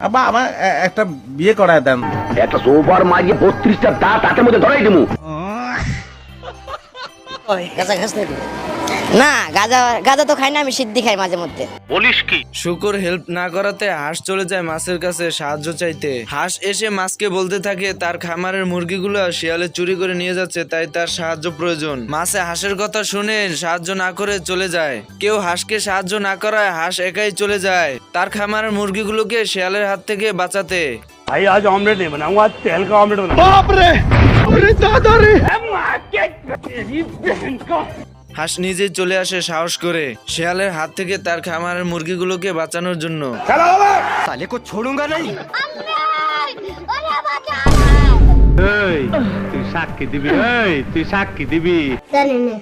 আব্বা আমার একটা বিয়ে করায় দেন। একটা সোফার মাঝে 32টা দাঁত হাতের মধ্যে ধরাই দিমু। গাঁজা খাস নাকি? না, গাঁজা গাঁজা তো খাই না, আমি সিদ্ধি খাই মাঝে মধ্যে। শুকর হেল্প না করাতে হাঁস চলে যায় মাছের কাছে সাহায্য চাইতে। হাঁস এসে মাছকে বলতে থাকে তার খামারের মুরগিগুলো শিয়ালে চুরি করে নিয়ে যাচ্ছে, তাই তার সাহায্য প্রয়োজন। মাছে হাঁসের কথা শুনে সাহায্য না করে চলে যায়। কেউ হাঁসকে সাহায্য না করায় হাঁস একাই চলে যায় তার খামারের মুরগিগুলোকে শিয়ালের হাত থেকে বাঁচাতে। भाई आज ऑमलेट नहीं बनाऊंगा, आज तेल का ऑमलेट बनाऊंगा। হাঁস নিজেই চলে আসে সাহস করে শিয়ালের হাত থেকে তার খামারের মুরগিগুলোকে বাঁচানোর জন্য। साले को छोड़ूंगा नहीं। তুই সাক্ষী দিবি, তুই সাক্ষী দিবি। জানি না।